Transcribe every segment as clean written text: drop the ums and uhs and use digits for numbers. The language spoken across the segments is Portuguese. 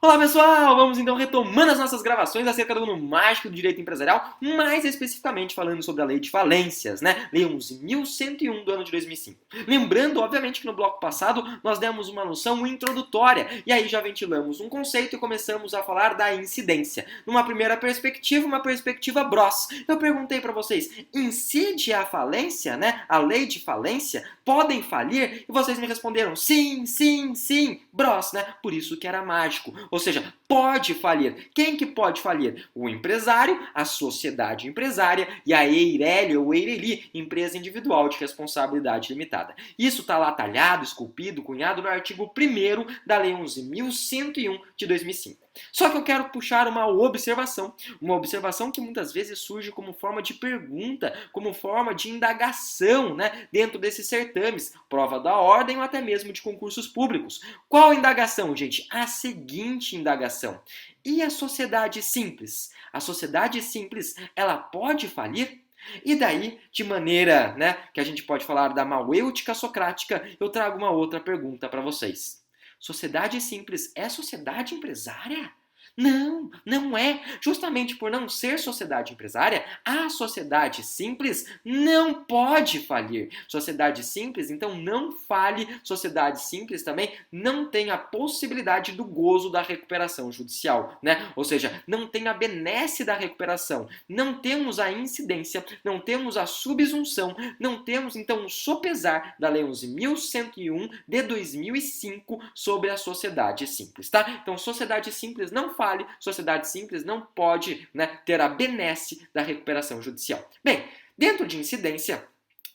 Olá pessoal, vamos então retomando as nossas gravações acerca do mundo mágico do direito empresarial, mais especificamente falando sobre a lei de falências, né? Lei 11.101 do ano de 2005. Lembrando, obviamente, que no bloco passado nós demos uma noção introdutória e aí já ventilamos um conceito e começamos a falar da incidência. Numa primeira perspectiva, uma perspectiva Bros. Eu perguntei para vocês, incide a falência, né? A lei de falência, podem falir? E vocês me responderam sim, sim, sim, Bros, né? Por isso que era mágico. Ou seja, pode falir. Quem que pode falir? O empresário, a sociedade empresária e a EIRELI ou EIRELI, empresa individual de responsabilidade limitada. Isso está lá talhado, esculpido, cunhado no artigo 1º da Lei 11.101 de 2005. Só que eu quero puxar uma observação que muitas vezes surge como forma de pergunta, como forma de indagação, né, dentro desses certames, prova da ordem ou até mesmo de concursos públicos. Qual indagação, gente? A seguinte indagação: e a sociedade simples? A sociedade simples, ela pode falir? E daí, de maneira, né, que a gente pode falar da mauêutica socrática, eu trago uma outra pergunta para vocês. Sociedade simples é sociedade empresária? Não, não é. Justamente por não ser sociedade empresária, a sociedade simples não pode falir. Sociedade simples, então não fale. Sociedade simples também não tem a possibilidade do gozo da recuperação judicial, né? Ou seja, não tem a benesse da recuperação. Não temos a incidência, não temos a subsunção, não temos então o sopesar da Lei 11.101 de 2005 sobre a sociedade simples, tá? Então, sociedade simples não fale, sociedade simples não pode, né, ter a benesse da recuperação judicial. Bem, dentro de incidência,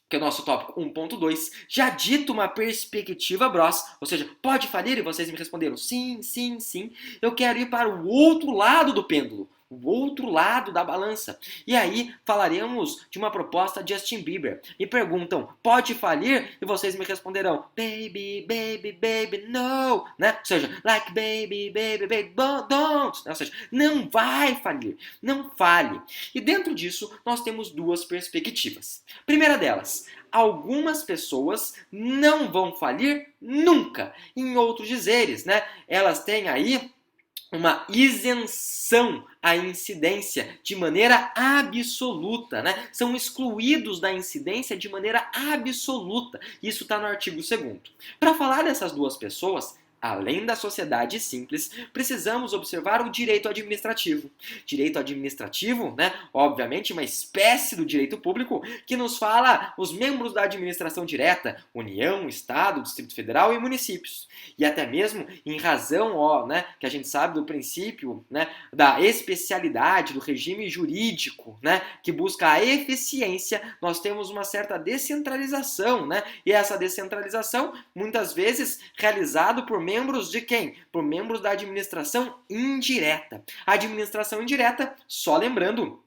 que é o nosso tópico 1.2, já dito uma perspectiva Bros, ou seja, pode falir? E vocês me responderam sim, sim, sim. Eu quero ir para o outro lado do pêndulo, o outro lado da balança. E aí falaremos de uma proposta de Justin Bieber. Me perguntam, pode falir? E vocês me responderão, baby, baby, baby, no, né? Ou seja, like baby, baby, baby, don't. Ou seja, não vai falir, não fale. E dentro disso, nós temos duas perspectivas. Primeira delas, algumas pessoas não vão falir nunca. Em outros dizeres, né? Elas têm aí uma isenção à incidência de maneira absoluta, né? São excluídos da incidência de maneira absoluta. Isso está no artigo 2º. Para falar dessas duas pessoas, além da sociedade simples, precisamos observar o direito administrativo. Direito administrativo, né? Obviamente, uma espécie do direito público que nos fala os membros da administração direta, União, Estado, Distrito Federal e municípios. E até mesmo em razão, né, que a gente sabe do princípio, né, da especialidade, do regime jurídico, né, que busca a eficiência, nós temos uma certa descentralização, né? E essa descentralização, muitas vezes, realizado por membros de quem? Por membros da administração indireta. A administração indireta, só lembrando,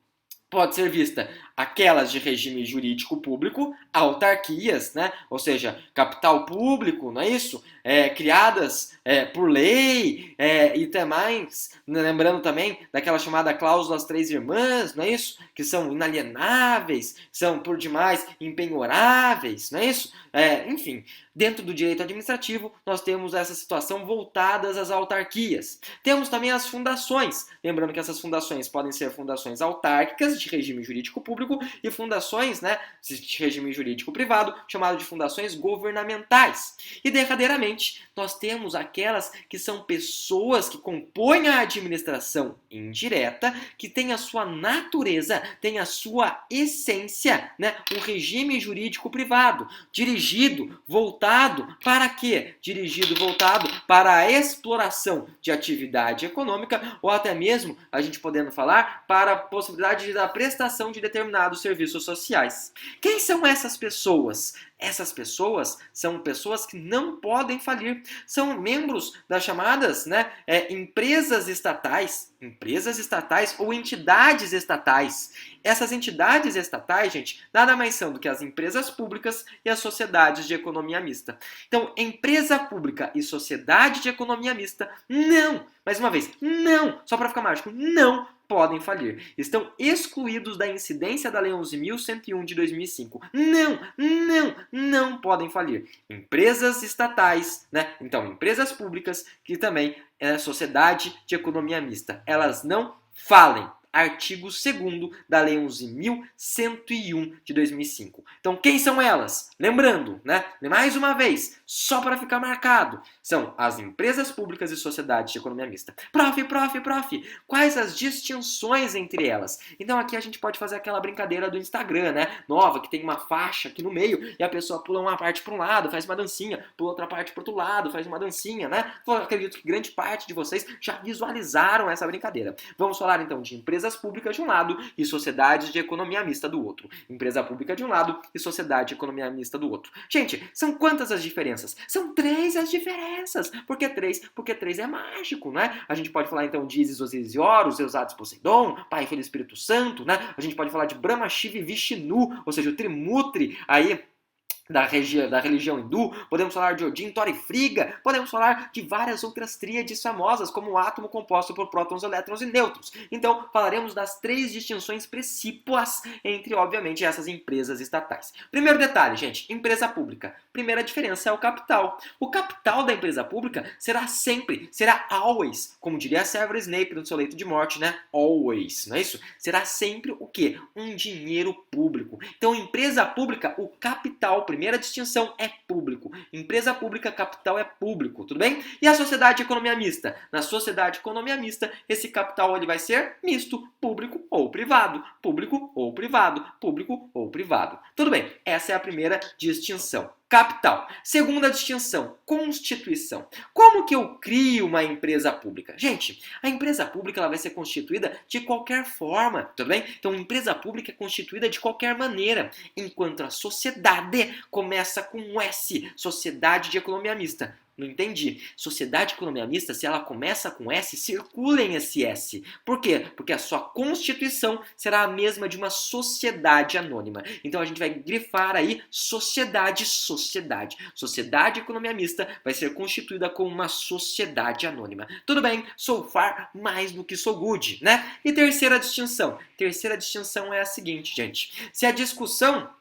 pode ser vista aquelas de regime jurídico público, autarquias, né? Ou seja, capital público, não é isso? Criadas por lei e até mais, lembrando também daquela chamada cláusulas três irmãs, não é isso? Que são inalienáveis, são por demais impenhoráveis, não é isso? Enfim, dentro do direito administrativo, nós temos essa situação voltadas às autarquias. Temos também as fundações, lembrando que essas fundações podem ser fundações autárquicas de regime jurídico público e fundações, né, de regime jurídico privado, chamado de fundações governamentais. E derradeiramente, nós temos aquelas que são pessoas que compõem a administração indireta, que tem a sua natureza, tem a sua essência, né, um regime jurídico privado, dirigido, voltado para quê? Dirigido, voltado para a exploração de atividade econômica ou até mesmo, a gente podendo falar, para a possibilidade da prestação de determinados serviços sociais. Quem são essas pessoas? Essas pessoas são pessoas que não podem falir. São membros das chamadas, né, empresas estatais ou entidades estatais. Essas entidades estatais, gente, nada mais são do que as empresas públicas e as sociedades de economia mista. Então, empresa pública e sociedade de economia mista, não! Mais uma vez, não! Só para ficar mágico, não podem falir. Estão excluídos da incidência da Lei 11.101 de 2005. Não podem falir. Empresas estatais, né? Então, empresas públicas que também é sociedade de economia mista. Elas não falem. Artigo 2º da Lei 11.101 de 2005. Então, quem são elas? Lembrando, né? Mais uma vez, só para ficar marcado, são as empresas públicas e sociedades de economia mista. Prof, quais as distinções entre elas? Então, aqui a gente pode fazer aquela brincadeira do Instagram, né? Nova, que tem uma faixa aqui no meio e a pessoa pula uma parte para um lado, faz uma dancinha, pula outra parte para outro lado, faz uma dancinha, né? Eu acredito que grande parte de vocês já visualizaram essa brincadeira. Vamos falar, então, de empresas públicas de um lado e sociedades de economia mista do outro. Empresa pública de um lado e sociedade de economia mista do outro. Gente, são quantas as diferenças? São 3 as diferenças. Por que 3? Porque 3 é mágico, né? A gente pode falar então de Isis, Osíris e Horus, Zeus, Hades, Poseidon, Pai, Filho e Espírito Santo, né? A gente pode falar de Brahma, Shiva e Vishnu, ou seja, o Trimurti aí da religião hindu, podemos falar de Odin, Thor e Frigga, podemos falar de várias outras tríades famosas, como o átomo composto por prótons, elétrons e nêutrons. Então, falaremos das 3 distinções precípuas entre, obviamente, essas empresas estatais. Primeiro detalhe, gente, empresa pública. Primeira diferença é o capital. O capital da empresa pública será sempre, será always, como diria Severus Snape no seu leito de morte, né? Always, não é isso? Será sempre o quê? Um dinheiro público. Então, empresa pública, o capital, primeira distinção, é público. Empresa pública, capital é público, tudo bem? E a sociedade de economia mista? Na sociedade de economia mista, esse capital ele vai ser misto, público ou privado. Público ou privado. Público ou privado. Tudo bem, essa é a primeira distinção. Capital. Segunda distinção, constituição. Como que eu crio uma empresa pública? Gente, a empresa pública ela vai ser constituída de qualquer forma, tudo bem? Então, a empresa pública é constituída de qualquer maneira, enquanto a sociedade começa com um S, Sociedade de Economia Mista. Não entendi. Sociedade de economia mista, se ela começa com S, circulem esse S. Por quê? Porque a sua constituição será a mesma de uma sociedade anônima. Então a gente vai grifar aí sociedade. Sociedade de economia mista vai ser constituída como uma sociedade anônima. Tudo bem, so far, mais do que so good, né? E terceira distinção. Terceira distinção é a seguinte, gente. Se a discussão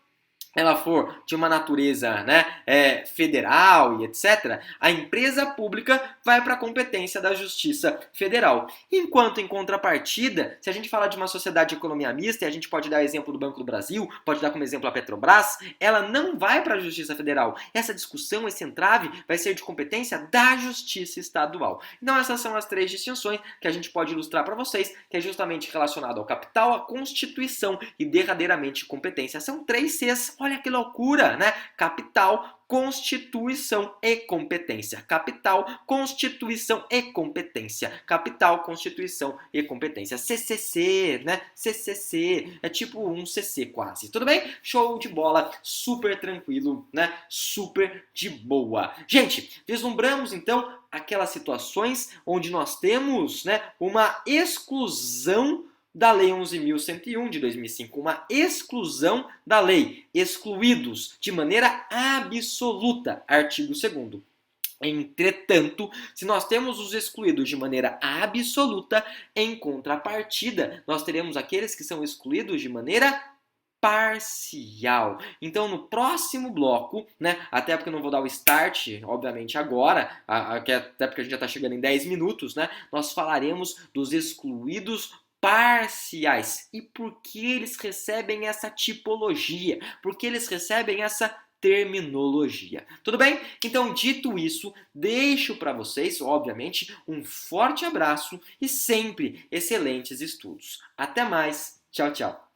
ela for de uma natureza, né, federal e etc., a empresa pública vai para a competência da Justiça Federal. Enquanto, em contrapartida, se a gente falar de uma sociedade de economia mista, e a gente pode dar exemplo do Banco do Brasil, pode dar como exemplo a Petrobras, ela não vai para a Justiça Federal. Essa discussão, esse entrave, vai ser de competência da Justiça Estadual. Então, essas são as 3 distinções que a gente pode ilustrar para vocês, que é justamente relacionado ao capital, à Constituição e, derradeiramente, competência. São 3 Cs. Olha que loucura, né? Capital, Constituição e competência. Capital, Constituição e competência. Capital, Constituição e competência. CCC, né? CCC. É tipo um CC quase. Tudo bem? Show de bola. Super tranquilo, né? Super de boa. Gente, vislumbramos então aquelas situações onde nós temos, né, uma exclusão da Lei 11.101 de 2005, uma exclusão da lei, excluídos de maneira absoluta, artigo 2º. Entretanto, se nós temos os excluídos de maneira absoluta, em contrapartida, nós teremos aqueles que são excluídos de maneira parcial. Então, no próximo bloco, né, até porque eu não vou dar o start, obviamente, agora, até porque a gente já está chegando em 10 minutos, né, nós falaremos dos excluídos parciais. E por que eles recebem essa tipologia? Por que eles recebem essa terminologia? Tudo bem? Então, dito isso, deixo para vocês, obviamente, um forte abraço e sempre excelentes estudos. Até mais. Tchau, tchau.